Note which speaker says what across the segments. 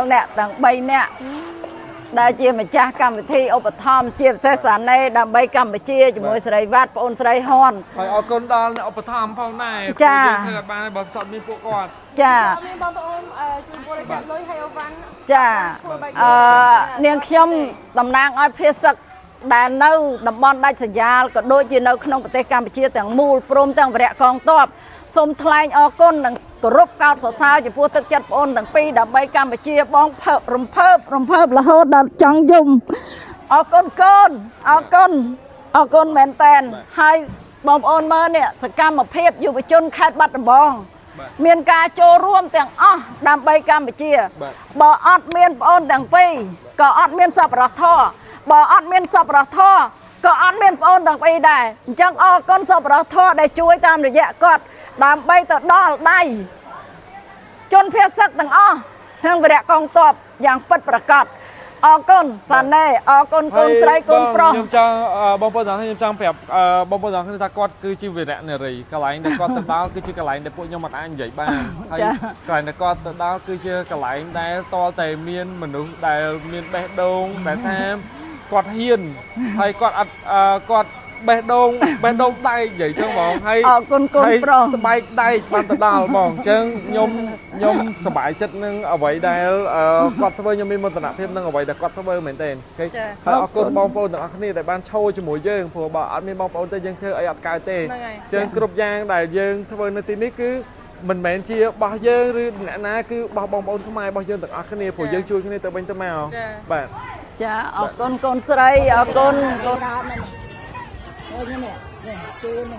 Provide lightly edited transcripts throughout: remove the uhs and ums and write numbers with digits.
Speaker 1: nè tầng bay nè đại chia mà cha cầm bị thi ông bật thom chia xe sản này đầm bay cầm bị chia chỉ mỗi sợi vạt ôn sợi hòn
Speaker 2: phải ở con đòn ông bật thom phong này
Speaker 1: cha
Speaker 2: ba bật sọt mi phụ quạt
Speaker 1: cha cha niềng xâm tầm nang ai phía sắc đàn nâu đầm bon đại sài gia có đôi chia nâu không có thể cầm bị chia tầng mù prom tầng vẹn con top xôm thay ở con đằng rút cao sọ sao chỉ phu tức chặt ôn đằng pi đầm bay cam chia bong phập rầm phập là hốt đợt trắng dùng ở con mền tèn hai bom ôn mơ nè phải cam một phép dù bị chôn khát bắt bong miền ca châu ruộng tiếng đầm bay cam chia bờ ọt miền ôn đằng pi có ọt miền sập rạc thọ bờ ọt miền sập rạc thọ có ăn miên ôn đằng bay đài chẳng con sập ra thọ để chuối tam để dạ cọt đàm bay từ đó đây chôn phía sắc đằng thằng về con tọp dạng phậtประกาศcon sàn này con sấy con pro
Speaker 2: nhom trang bông bông rằng nhom trang đẹp bông bông rằng người ta cọt cứ chỉ về rạng này rồi cái lại để cọt từ đó cứ chỉ cái lại để phụ nhau mặt anh vậy ba hay cái này cọt từ đó cứ chỉ cái lại để to tề miên mình đúng để miên bé đông để tham quạt hiền hay quạt bé đông tay vậy chứ mong hay hay bay tay ban từ đào mong chứ nhom sờ bãi chất nưng ở vậy đây quạt thôi nhom mình một tận thêm nưng ở vậy để quạt thôi mình tên cái con bông bông ở này tại ban show cho mỗi dương phù bảo ăn mình bông bông tây dương thưa ấy cài tê chứ cướp giang đại dương thôi nơi tin cứ mình mến chia bao giờ nè ná cứ bao bông bông không ai bao giờ tận ở cái này phù dương chui cái này từ bên tới mèo bạn
Speaker 1: cha con sấy con đây nè chui nè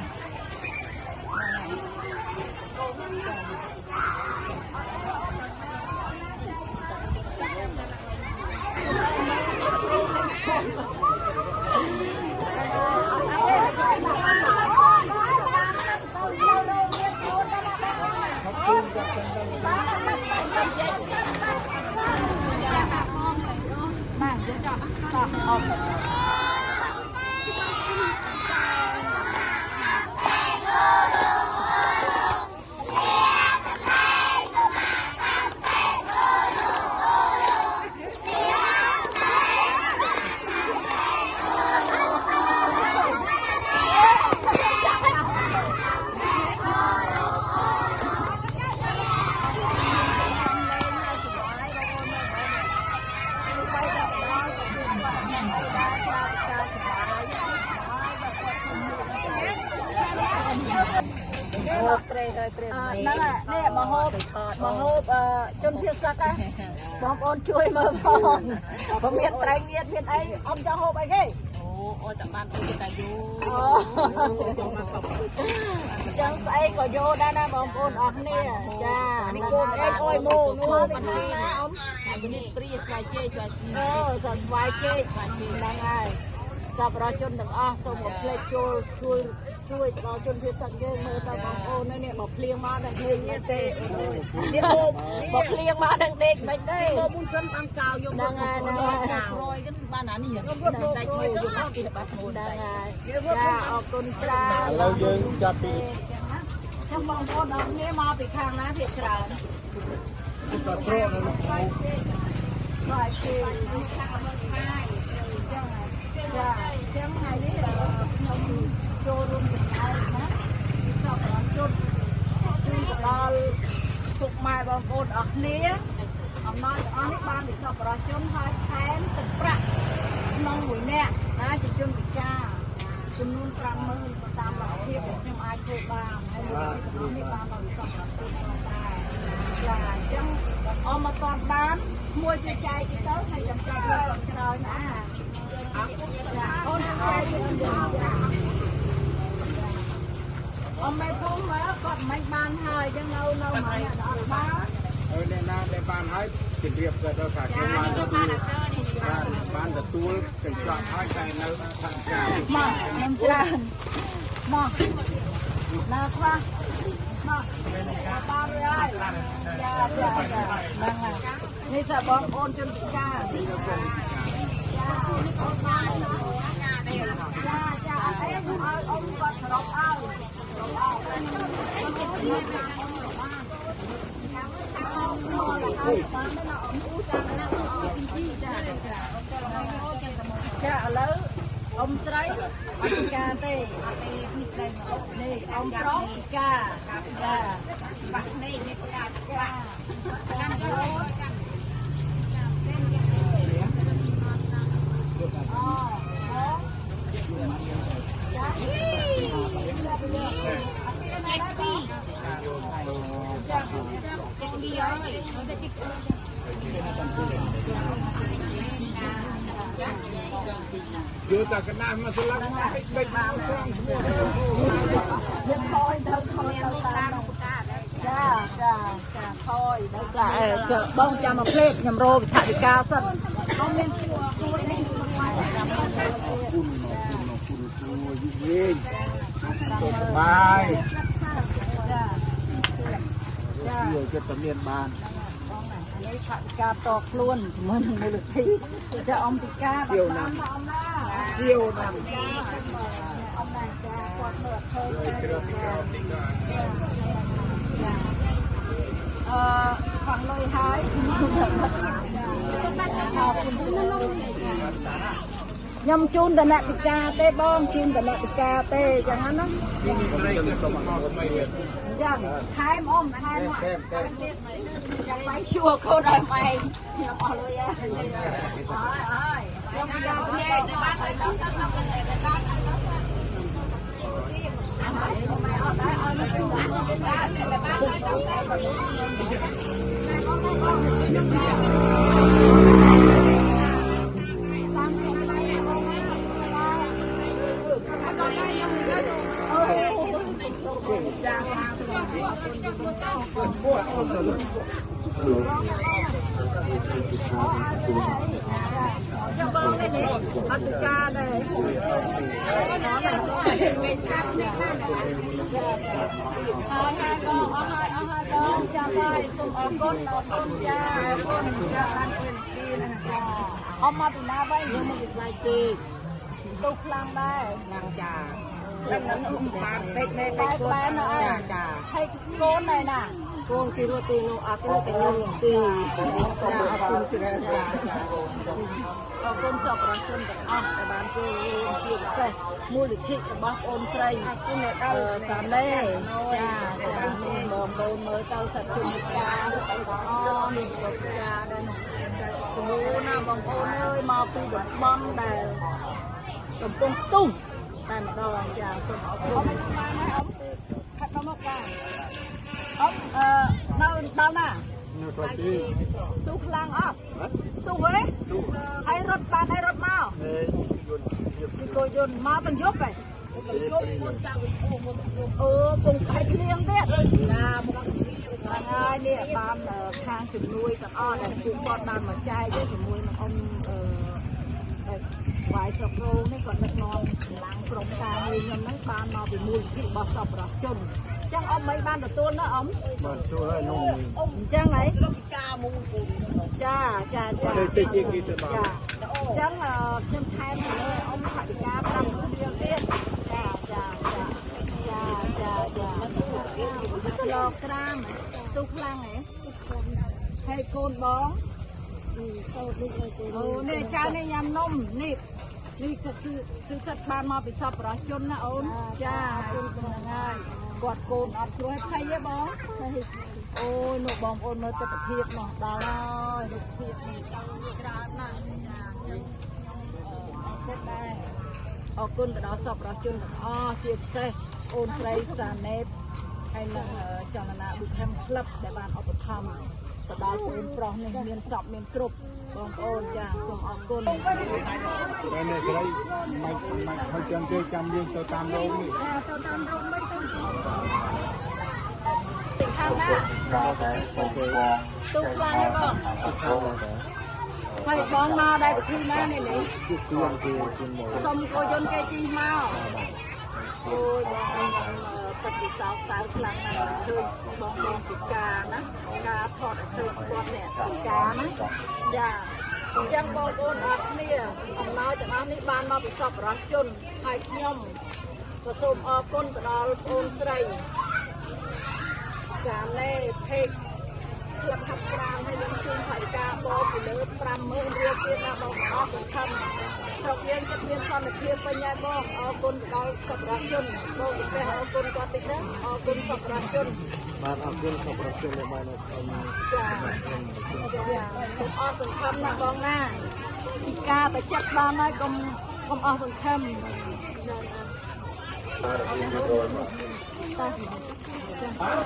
Speaker 1: นั่นแหละเนี่ยมาโฮบจนเพียงสักอะบองคนช่วยมาบองผมเมียนไตรเมียนไอ้อมจะโฮบไอ้เก้โอ้จากบ้านกูจะอยู่จังไอ้ก็โยได้นะบองคนออกเนี่ยจ้านี่กูเอ็นโอ้ยมูมันนี่นะอมอันนี้ปรีสไวเจสไวเจนั่งไงกับเราจนถึงส่งมาเพลย์ช่วยเราจนเพียงสักเยอะเมื่อตอนบางโอนเนี่ยบอกเพลียงมาดังเพลงเนี่ยเตะบอกเพลียงมาดังเด็กไม่ได้โมบุญชนตามกาวอยู่ดังไงรอยกันบ้านนั้นนี่ได้โชว์อยู่ข้างตีบัตรโมดังไงจ้าออกต้นกลางเราเยอะจับปีช่างบางคนเอาเนี่ยมาไปข้างนะเพียงกลางตัดโซ่นั่นใช่ใช่จังไงนี่โจรุมไอ้นะชอบจุดคือเราถูกไม้บางคนออกเนี้ยเอาน้อยเอาให้บ้านที่ชอบเราจนหายแทนตึกประน้องหมุนเนี่ยนะจะจนปิจ้าจนนู่นกลางมือตามเราเทียบกับยังไอ้โคบ้างให้เราให้บ้านเราชอบเราตัวเราได้จังเอามาตอนบ้านมวยใจที่เต้าให้จำใจเราตอนเรานะông mày phun mà còn mấy bàn hơi cho nâu mà đọt má đây là để bàn hơi kịp việc rồi đâu cả cái bàn đó bàn là tua cần chọn hai cái nâu thằng cha mà năm cha mà là khoa mà ba mươi aiนี่จะบอกโอนจนจ้าไอ้ông còn đọc ao ចាឥឡូវអ៊ំស្រីអត់ពិការទេនេះអ៊ំប្រុសពិការចាបាក់នេះពិការចា
Speaker 3: Chưa ta cái nam mà tôi lắm bệnh nam xong
Speaker 1: thôi dạ dạ dạ thôi dạ chờ bông cho một plate nhầm rô bị thả bị ca sân không nên chua
Speaker 3: bài nhiều cho tấm miền bàn
Speaker 1: lấy thả bị ca to luôn mình mới được thi cho ông bị ca
Speaker 3: siêu nằm siêu nằm
Speaker 1: ông này cha quạt nửa thôi khoảng lôi hái nhâm chun đợt nè bị ca tê bom chun đợt nè bị ca tê chẳng hạn đó chẳng hai mồm hai mồm chẳng bánh chua cô đời mày nhâm bỏ lôi á nhâm ra cái này cho con đây nè ăn được cha đây nó này hai con cha ơi sum con cha ăn quên kia nè ông mà từ nào vậy nhưng mà được lại chị tục làm đây làm trà làm nó bán bê bán nó ăn hay con này nè con kia nó tiền nó con tiền nó tiền con con sập ra chânแต่บ้านกูที่ใส่มูลนิธิบ้านอนไตรสามเล่จ้าจ้ามองโดนเมื่อเต้าสัตว์จุ่มกาสัตว์อ้อมีกบกาได้สมมุตินะบางคนเอ้ยมาปีดบ้องได้กำปงตุ้งแต่มาดองจ้าสมเอาไปมาให้อมขัดน้ำมันกันอมเราน่ะตู้พลังอ่ะตู้เว้ยให้รถบ้านให้รถมาที่โกยนมาตั้งยกไปปงไก่เลี้ยงเด็ดเนี่ยบ้านทางจุดนุ้ยกับอ้อแต่จุดบอลบ้านมาใจด้วยจุดนุ้ยมันอมวายสโปรนี่ก่อนนักนอนหลังกรงการเงินนั้นบ้านมาเป็นมูลที่บอสอบรักจนจังอมไม่บ้านตัวต้นนะอมจังไหนจ้าจ้าจ้าจังเข้มแข็งเลยอมขัดกาตั้งเรียงเรียนจ้าจ้าจ้าจ้าจ้าจ้าหลอกกรามตุกลังไหนให้โกนบ้องนี่จ้าเนี่ยยำนมนี่คือสัตว์บ้านมาไปสอบรักจนนะอมจ้าเป็นง่ายกอดโกนอัดช่วยใครเยอะบ้องโอ้ยหนูบอมโอนมาจะเพียบหน่อยดาวเลยหนูเพียบนี่กระดาษน่ะเช็ดได้ออกกุนกระดาษสอบเราจุนเจียบเซ่โอนไซส์สานเนฟให้หนึ่งจำนาบุคคลคลับแต่บ้านเอาไปทำกระดาษโอนปลอกหนึ่งเมียนสอบเมียนกรุบ បងប្អូនចាសូមអរគុណតែនេះស្រីមិនហើយចាំជួយចាំយើងទៅតាមរោងនេះទៅតាមរោងមិនទៅទីខាងណាទុកខ្លាំងទេបងហើយបងមកដែរវិធីណានេះនេះសុំគោយន្តគេជីមកអូយបងបតិសោតសៅខ្លាំងណាស់ឃើញបងពិការណាការថតឲ្យឃើញគាត់នេះពិការណាចាអញ្ចឹងបងប្អូនអរគ្នាអំណោយទាំងអស់នេះបានមកពីសពរដ្ឋជនហើយខ្ញុំក៏សូមអរគុណទៅដល់បងស្រីចាឡេភេក ភាពហាត់ប្រាណហើយយើងជូនថវិកាបងពីលើ50000រៀលទៀតណាបងអរសង្ឃឹមស្រុកយើងចិត្តមានសន្តិភាពវិញហើយបងអរគុណដល់សប្បុរសជនបងប្រទេសអរគុណគាត់តិចណាអរគុណសប្បុរសជន
Speaker 4: បាទអរគុណសប្បុរសជនដែលបាន
Speaker 1: ចាអរសង្ឃឹមណាបងណាពីការតែចិត្តបានហើយកុំអស់សង្ឃឹម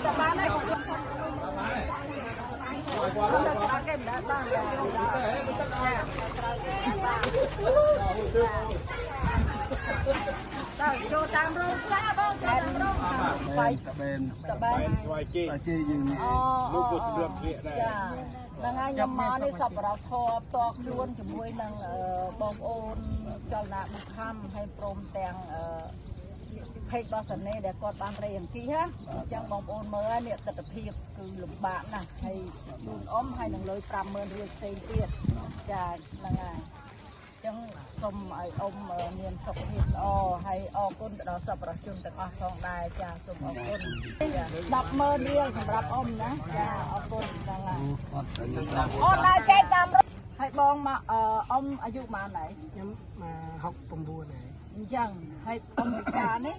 Speaker 1: តែបានហើយចូលតាមរោងចាបងតាមរោងស្វាយតបែន
Speaker 3: ស្វាយជេ
Speaker 4: ជេយើង
Speaker 3: លោកក៏ស្រាប់គ្នាដែរ
Speaker 1: ចាហ្នឹងហើយខ្ញុំមកនេះសប្បុរសធម៌ផ្ទាល់ខ្លួនជាមួយនឹងបងប្អូនចលនាបុខំហើយព្រមទាំងភេកបោះសនេដែលគាត់បានរៃអង្គីណាអញ្ចឹងបងប្អូនមើលនេះទស្សនវិជ្ជាគឺលំបាកណាស់ហើយខ្លួនអ៊ំហើយនឹងលុយ50000រៀលផ្សេងទៀតចាហ្នឹងហើយអញ្ចឹងសូមឲ្យអ៊ំមានសុខភាពល្អហើយអរគុណទៅដល់សប្បុរសជនទាំងអស់ផងដែរចាសូមអរគុណ100,000រៀលសម្រាប់អ៊ំណាចាអរគុណហ្នឹងហើយអូនដើរចែកតាមហើយបងមកអ៊ំអាយុប៉ុន្មានហើយ
Speaker 4: ខ្ញុំ69ហើយ
Speaker 1: អញ្ចឹងហើយអ៊ំពិការនេះ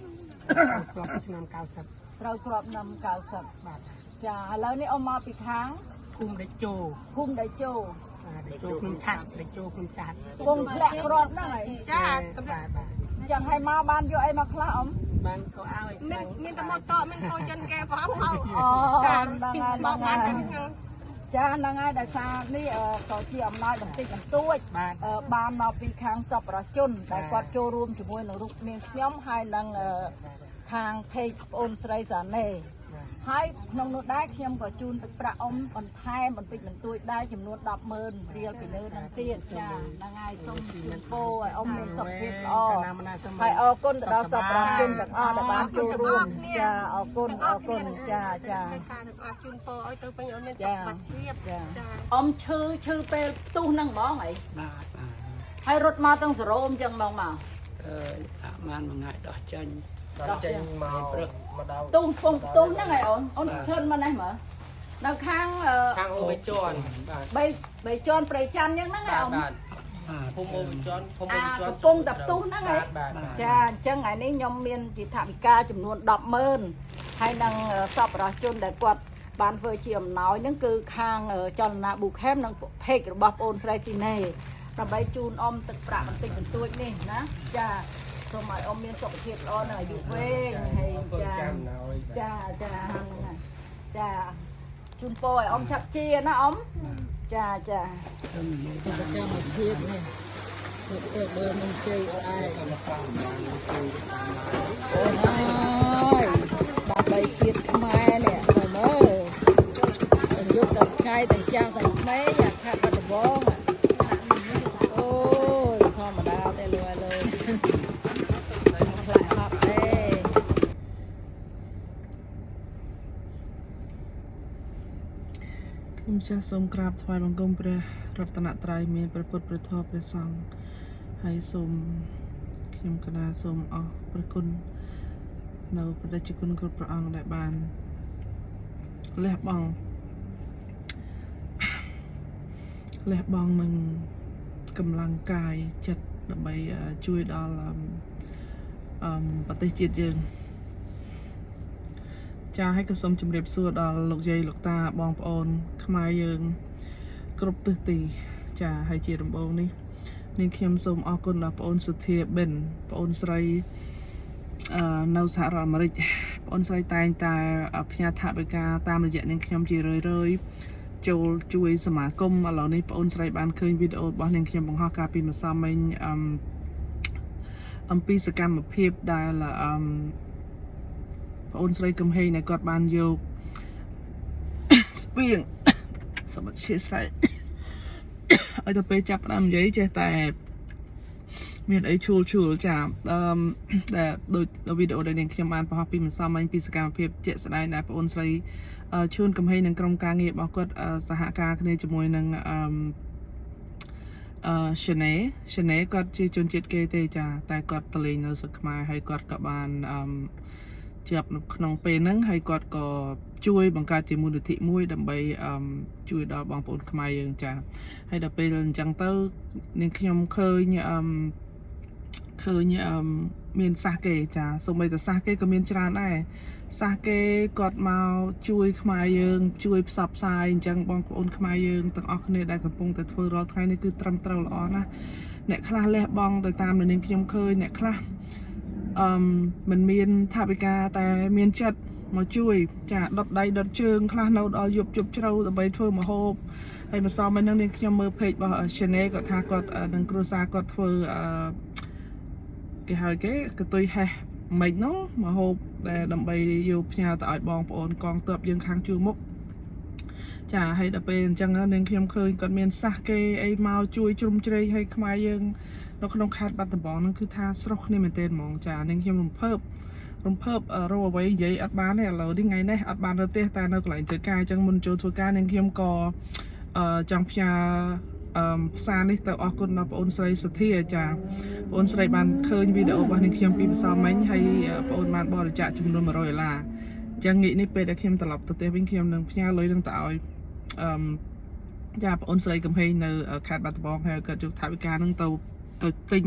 Speaker 4: គ្រាប់ឆ្នាំ90
Speaker 1: ត្រូវគ្រាប់ឆ្នាំ90
Speaker 4: បាទ
Speaker 1: ចាឥឡូវនេះអ៊ំមកពីខាង
Speaker 4: ភូមិដេជោ
Speaker 1: ភូមិដេជោ
Speaker 4: ដេជោខ្ញុំឆាត់ដេជោខ្ញុំឆាត់
Speaker 1: ពងធ្លាក់គ្រាប់ហ្នឹងហើយ
Speaker 4: ចាបាទ
Speaker 1: អញ្ចឹងហើយមកបានយកអីមកខ្លះអ៊ំ
Speaker 4: បានក៏ឲ្យ
Speaker 1: មានតែមកតមានខូចចិនកែប្រហោអូចាបងបានចាហ្នឹងហើយដោយសារនេះក៏ជាអំណោយបន្តិចបន្តួចបានមកពីខាងសប្បុរសជនដែលគាត់ចូលរួមជាមួយនឹងរូបនាងខ្ញុំហើយនឹងខាងភេកប្អូនស្រីសាណេហើយក្នុងនោះដែរខ្ញុំក៏ជូនទឹកប្រាក់អ៊ំបន្ថែមបន្តិចបន្តួចដែរចំនួន100,000រៀលពីលើនឹងទៀតចាហ្នឹងហើយសូមជូនពរឲ្យអ៊ំមានសុខភាពល្អហើយអរគុណទៅដល់សប្បុរសជនទាំងអស់ដែលបានចូលរួមចាអរគុណចាចាជូនពរឲ្យទៅពេញអ៊ំមានសុខភាពចាអ៊ំឈឺពេលផ្ទុះហ្នឹងហ្មងហី
Speaker 4: បាទ
Speaker 1: ហើយរត់មកទាំងសរោមចឹងមក
Speaker 4: បានមួយថ្ងៃដោះចេញ
Speaker 3: មកព្រឹកមកដល់
Speaker 1: ទុំពងទុំហ្នឹងហើយអូនឈើមកនេះមើលនៅខាង
Speaker 4: អូបីជាន់
Speaker 1: បីជាន់ព្រៃច័ន្ទចឹងហ្នឹងហើយអូន
Speaker 4: ភូមិបីជាន់
Speaker 1: កំពុងតែផ្ទុះហ្នឹងហើយចាអញ្ចឹងថ្ងៃនេះខ្ញុំមានជាថវិកាចំនួន100,000ហើយនឹងសប្បុរសជនដែលគាត់បានធ្វើជាអំណោយហ្នឹងគឺខាងចលនាប៊ូខេមនិងភេករបស់បងអូនស្រីស៊ីណេដើម្បីជូនអ៊ំទឹកប្រាក់បន្តិចបន្តួចនេះណាចាសូមឲ្យអ៊ំមានសុខភាពល្អនិងអាយុវែងហើយចាជូនពរឲ្យអ៊ំឆាប់ជាណាអ៊ំចាកម្មភាពនេះទៅមើលនឹងជ័យស្អែកអូនហើយដើម្បីជាតិខ្មែរនេះមើលទាំងយុទ្ធទាំងឆៃទាំងចាំងទាំងក្មេងអាខាត់បាត់ដំបងអូយធម្មតាទេលុយ
Speaker 5: ខ្ញុំចាស់សូមក្រាបថ្វាយបង្គំព្រះរតនត្រ័យមានព្រះពុទ្ធព្រះធម៌ព្រះសង្ឃហើយសូមខ្ញុំកណាសូមអរព្រះគុណនៅព្រះតេជគុណគ្រប់ព្រះអង្គដែលបានលះបង់នឹងកម្លាំងកាយចិត្តដើម្បីជួយដល់ប្រទេសជាតិយើងចាឲ្យក៏សូមជម្រាបសួរដល់លោកយាយលោកតាបងប្អូនខ្មែរយើងគ្រប់ទិសទីចាហើយជាដំបូងនេះនាងខ្ញុំសូមអរគុណដល់បងអូនសុធាបិនបងអូនស្រីនៅសហរដ្ឋអាមេរិកបងអូនស្រីតែងតែផ្ញើថវិកាតាមរយៈនាងខ្ញុំជារឿយចូលជួយសមាគមឥឡូវនេះបងអូនស្រីបានឃើញវីដេអូរបស់នាងខ្ញុំបង្ហោះកាលពីម្សិលមិញអំពីសកម្មភាពដែលបងអូនស្រីកំហេងដែលគាត់បានយកស្ពាងសម្រាប់ជាស្រ័យឲ្យទៅពេលចាប់ផ្ដើមនិយាយចេះតែមានអីឈូលចាដែលដូចវីដេអូដែលនាងខ្ញុំបានបង្ហោះពីម្សិលមិញពីសកម្មភាពជាក់ស្ដែងដែលបងអូនស្រីឈួនកំហេងនិងក្រុមការងាររបស់គាត់សហការគ្នាជាមួយនឹងShane គាត់ជាជនជាតិគេទេចាតែគាត់ទៅលេងនៅស្រុកខ្មែរហើយគាត់ក៏បាន ជាប់នៅក្នុងពេលហ្នឹងហើយគាត់ក៏ជួយបង្កើតជាមូលនិធិមួយដើម្បីជួយដល់បងប្អូនខ្មែរយើងចាហើយដល់ពេលអញ្ចឹងទៅនាងខ្ញុំឃើញមានសាសគេចាសូម្បីតែសាសគេក៏មានច្រើនដែរសាសគេគាត់មកជួយខ្មែរយើងជួយផ្សព្វផ្សាយអញ្ចឹងបងប្អូនខ្មែរយើងទាំងអស់គ្នាដែលកំពុងតែធ្វើរាល់ថ្ងៃនេះគឺត្រឹមត្រូវល្អណាស់អ្នកខ្លះលះបង់ទៅតាមនាងខ្ញុំឃើញអ្នកខ្លះមិនមានថវិកាតែមានចិត្តមកជួយចាដុតដៃដុតជើងខ្លះនៅដល់យប់ជប់ជ្រៅដើម្បីធ្វើម្ហូបហើយម្សិលមិញហ្នឹងនាងខ្ញុំមើល page របស់ Channel គាត់ថាគាត់នឹងគ្រួសារគាត់ធ្វើគេហៅគេកតុយហេះមិននោះម្ហូបដែលដើម្បីយកផ្ញើទៅឲ្យបងប្អូនកងទ័ពយើងខាងជួរមុខចាហើយដល់ពេលអញ្ចឹងនាងខ្ញុំឃើញគាត់មានសាសគេអីមកជួយជ្រោមជ្រែងឲ្យខ្មែរយើងនៅក្នុងខេត្តបាត់ដំបងហ្នឹងគឺថាស្រស់គ្នាមែនទែនហ្មងចានាងខ្ញុំរំភើបរកអ្វីនិយាយអត់បានទេឥឡូវនេះថ្ងៃនេះអត់បានទៅទេតែនៅកន្លែងធ្វើការអញ្ចឹងមុនចូលធ្វើការនាងខ្ញុំក៏ចង់ផ្ញើផ្សារនេះទៅអរគុណដល់បងអូនស្រីសុធាចាបងអូនស្រីបានឃើញវីដេអូរបស់នាងខ្ញុំពីម្សិលមិញហើយបងអូនបានបរិច្ចាគចំនួន$100អញ្ចឹងងាកនេះពេលដែលខ្ញុំត្រឡប់ទៅផ្ទះវិញខ្ញុំនឹងផ្ញើលុយនឹងទៅឲ្យចាបងអូនស្រីកំហែងនៅខេត្តបាត់ដំបងហើយគាត់យកថវិកានឹងទៅទិញ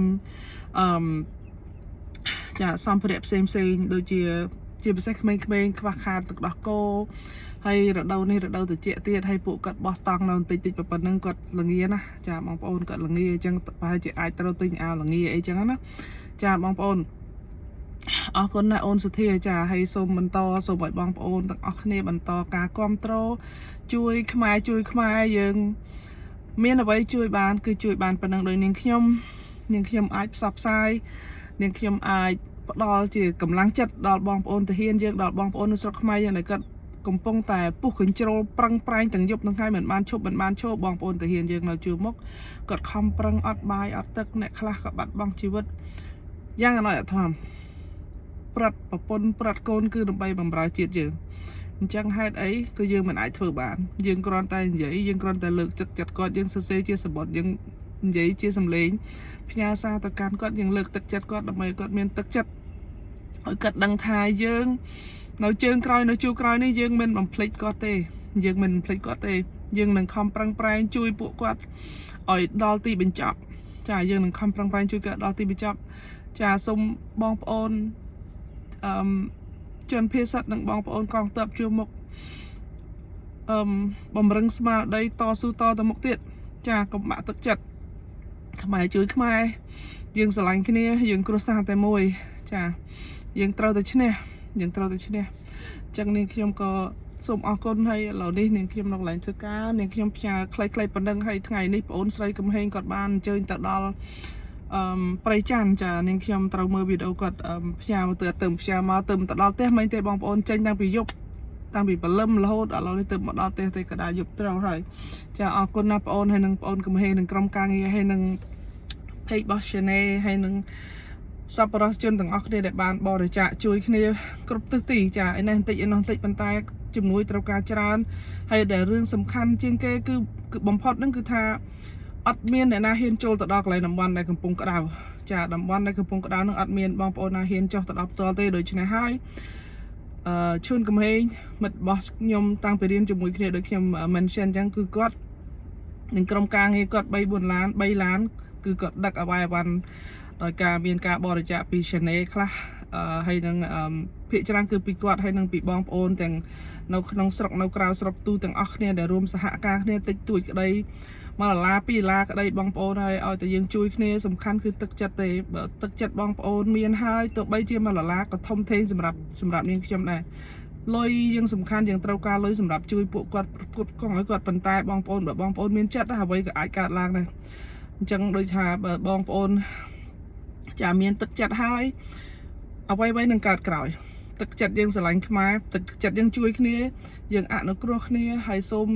Speaker 5: ចាសម្ភារៈផ្សេងដូចជាពិសេសក្មេងៗខ្វះខាតទឹកដោះគោហើយរដូវនេះរដូវត្រជាក់ទៀតហើយពួកគាត់បោះតង់នៅបន្តិចប៉ុណ្ណឹងគាត់ល្ងាណាចាបងប្អូនគាត់ល្ងាអញ្ចឹងប្រហែលជាអាចត្រូវទិញអាវល្ងាអីចឹងណាចាបងប្អូនអរគុណណាស់អូនសុធាចាហើយសូមបន្តសូមឲ្យបងប្អូនទាំងអស់គ្នាបន្តការគាំទ្រជួយខ្មែរយើងមានអ្វីជួយបានគឺជួយបានប៉ុណ្ណឹងដោយនាងខ្ញុំអាចផ្សព្វផ្សាយនាងខ្ញុំអាចផ្ដល់ជាកម្លាំងចិត្តដល់បងប្អូនទាហានយើងដល់បងប្អូននៅស្រុកខ្មែរយើងដែលគាត់កំពុងតែពុះកញ្ជ្រោលប្រឹងប្រែងទាំងយប់ទាំងថ្ងៃមិនបានឈប់មិនបានឈរបងប្អូនទាហានយើងនៅជួរមុខគាត់ខំប្រឹងអត់បាយអត់ទឹកអ្នកខ្លះក៏បាត់បង់ជីវិតយ៉ាងអត់អធមប្រិតប្រពន្ធប្រិតកូនគឺដើម្បីបម្រើជាតិយើងអញ្ចឹងហេតុអីក៏យើងមិនអាចធ្វើបានយើងគ្រាន់តែនិយាយយើងគ្រាន់តែលើកទឹកចិត្តគាត់យើងសរសេរជាសម្បត្តិយើងនិយាយជាសម្លេងផ្ញើសារទៅកាន់គាត់យើងលើកទឹកចិត្តគាត់ដើម្បីគាត់មានទឹកចិត្តឲ្យគាត់ដឹងថាយើងនៅជើងក្រោយនៅជួរក្រោយនេះយើងមិនបំភ្លេចគាត់ទេយើងនឹងខំប្រឹងប្រែងជួយពួកគាត់ឲ្យដល់ទីបញ្ចប់ចាយើងនឹងខំប្រឹងប្រែងជួយគាត់ដល់ទីបញ្ចប់ចាសូមបងប្អូនជនភេសិតនិងបងប្អូនកងទ័ពជួរមុខបំរុងស្មារតីតស៊ូតទៅមុខទៀតចាកុំបាក់ទឹកចិត្តខ្មែរជួយខ្មែរយើងស្រឡាញ់គ្នាយើងគ្រួសារតែមួយចាយើងត្រូវតែឈ្នះអញ្ចឹងនាងខ្ញុំក៏សូមអរគុណហើយឥឡូវនេះនាងខ្ញុំនៅកន្លែងធ្វើការនាងខ្ញុំផ្ញើខ្លីៗប៉ុណ្ណឹងហើយថ្ងៃនេះបងអូនស្រីកំហែងគាត់បានអញ្ជើញទៅដល់ប្រៃច័ន្ទចានាងខ្ញុំត្រូវមើលវីដេអូគាត់ផ្ញើមកទៅផ្ញើមកទៅដល់ផ្ទះមិនទេបងប្អូនចេញតាំងពីយប់តាំងពីព្រលឹមរហូតឥឡូវនេះទៅមកដល់ផ្ទះទេក៏ដែរយប់ត្រង់ហើយចាអរគុណណាស់បងអូនហើយនឹងបងអូនកំហែងនឹងក្រុមការងារហើយនឹង page របស់ Channel ហើយនឹងសប្បុរសជនទាំងអស់គ្នាដែលបានបរិច្ចាគជួយគ្នាគ្រប់ទិសទីចាឯនេះបន្តិចឯនោះបន្តិចប៉ុន្តែជំនួយត្រូវការច្រើនហើយដែលរឿងសំខាន់ជាងគេគឺបំផុតហ្នឹងគឺថាអត់មានអ្នកណាហ៊ានចូលទៅដល់កន្លែងតំបន់ដែលកំពុងក្តៅចាតំបន់ដែលកំពុងក្តៅហ្នឹងអត់មានបងប្អូនណាហ៊ានចុះទៅដល់ផ្ទាល់ទេដូច្នេះហើយឈួនកំហែងមិត្តរបស់ខ្ញុំតាំងពីរៀនជាមួយគ្នាដូចខ្ញុំ mention អញ្ចឹងគឺគាត់នឹងក្រុមការងារគាត់3ឡានគឺគាត់ដឹកអវ៉ាន់ដោយការមានការបរិច្ចាគពី Channel ខ្លះហើយនឹងភាគច្រើនគឺពីគាត់ហើយនឹងពីបងប្អូនទាំងនៅក្នុងស្រុកនៅក្រៅស្រុកទូទាំងអស់គ្នាដែលរួមសហការគ្នាតិចតួចក្តី$1 $2ក្តីបងប្អូនហើយឲ្យតែយើងជួយគ្នាសំខាន់គឺទឹកចិត្តទេបើទឹកចិត្តបងប្អូនមានហើយទោះបីជា$1ក៏ធំធេងសម្រាប់នាងខ្ញុំដែរលុយយើងសំខាន់យើងត្រូវការលុយសម្រាប់ជួយពួកគាត់ផ្គត់ផ្គង់ឲ្យគាត់ប៉ុន្តែបងប្អូនបើបងប្អូនមានចិត្តអ្វីក៏អាចកើតឡើងដែរអញ្ចឹងដូចថាបើបងប្អូនចាមានទឹកចិត្តហើយអ្វីនឹងកើតក្រោយទឹកចិត្តយើងស្រឡាញ់ខ្មែរទឹកចិត្តយើងជួយគ្នាយើងអនុគ្រោះគ្នាហើយសូម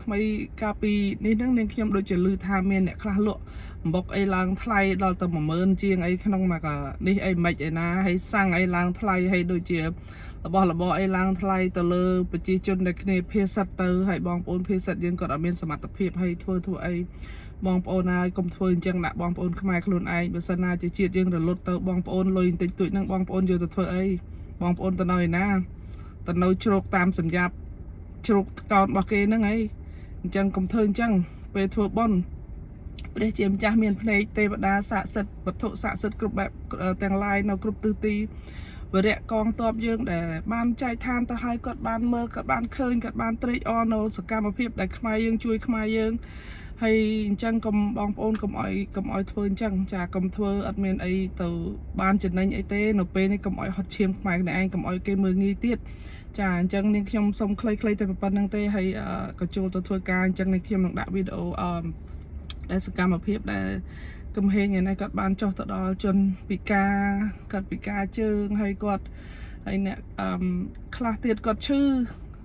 Speaker 5: ថ្មីកាលពីនេះហ្នឹងនាងខ្ញុំដូចជាឮថាមានអ្នកខ្លះលក់អំបុកអីឡើងថ្លៃដល់ទៅ10000ជាងអីក្នុងមកនេះអីមិនឯណាហើយសាំងអីឡើងថ្លៃហើយដូចជារបស់របរអីឡើងថ្លៃទៅលើប្រជាជនដែលគ្នាភេសិតទៅហើយបងប្អូនភេសិតយើងគាត់អត់មានសមត្ថភាពហើយធ្វើអីបងប្អូនហើយកុំធ្វើអញ្ចឹងដាក់បងប្អូនខ្មែរខ្លួនឯងបើសិនណាជាជាតិយើងរលត់ទៅបងប្អូនលុយបន្តិចតួចហ្នឹងបងប្អូនយកទៅធ្វើអី បងប្អូនទៅនៅឯណាទៅនៅជ្រកតាមសម្រាប់ជ្រកកោនរបស់គេហ្នឹងហើយអញ្ចឹងកុំធ្វើអញ្ចឹងពេលធ្វើបុណ្យព្រះជាម្ចាស់មានភ្នែកទេវតាស័ក្តិសិទ្ធិវត្ថុស័ក្តិសិទ្ធិគ្រប់បែបទាំងឡាយនៅគ្រប់ទិសទីវរៈកងទ័ពយើងដែលបានចែកឋានទៅឲ្យគាត់បានមើលគាត់បានឃើញគាត់បានត្រេកអរនៅសកម្មភាពដែលខ្មែរយើងជួយខ្មែរយើងហើយអញ្ចឹងកុំបងប្អូនកុំអោយធ្វើអញ្ចឹងចាកុំធ្វើអត់មានអីទៅបានចំណេញអីទេនៅពេលនេះកុំអោយហត់ឈាមខ្មែរខ្លួនឯងកុំអោយគេមើលងាយទៀតចាអញ្ចឹងនាងខ្ញុំសូមខ្លីៗតែប៉ុណ្្នឹងទេហើយក៏ចូលទៅធ្វើការអញ្ចឹងនាងខ្ញុំនឹងដាក់វីដេអូដែលសកម្មភាពដែលកំហេងឯនេះគាត់បានចុះទៅដល់ជនពិការគាត់ពិការជើងហើយគាត់ហើយអ្នកខ្លះទៀតគាត់ឈឺ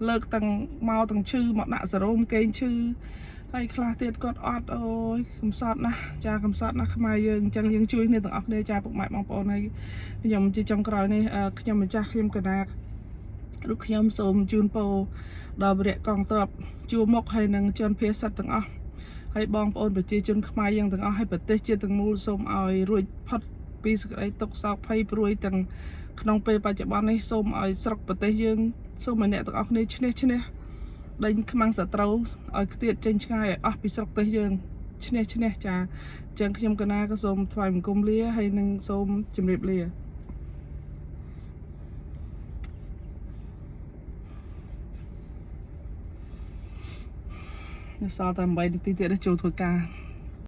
Speaker 5: លើកទាំងមកទាំងឈឺមកដាក់សេរ៉ូមកេងឈឺហើយខ្លះទៀតគាត់អត់អូយកំសត់ណាស់ចាកំសត់ណាស់ខ្មែរយើងអញ្ចឹងយើងជួយគ្នាទាំងអស់គ្នាចាពុកម៉ែបងប្អូនហើយខ្ញុំជាចុងក្រោយនេះខ្ញុំម្ចាស់ខ្ញុំកណារូបខ្ញុំសូមជូនពរដល់វរៈកងទ័ពជួរមុខហើយនឹងជនភៀសសិទ្ធទាំងអស់ហើយបងប្អូនប្រជាជនខ្មែរយើងទាំងអស់ហើយប្រទេសជាតិទាំងមូលសូមឲ្យរួចផុតពីសេចក្តីទុក្ខសោកភ័យព្រួយទាំងក្នុងពេលបច្ចុប្បន្ននេះសូមឲ្យស្រុកប្រទេសយើងសូមឲ្យអ្នកទាំងអស់គ្នាឈ្នះដេញខ្មាំងសត្រូវឲ្យខ្ទាតចេញឆ្ងាយឲ្យអស់ពីស្រុកប្រទេសយើងឈ្នះចាអញ្ចឹងខ្ញុំកណាក៏សូមថ្វាយបង្គំលាហើយនឹងសូមជម្រាបលានៅសល់តែ8នាទីទៀតចូលធ្វើការ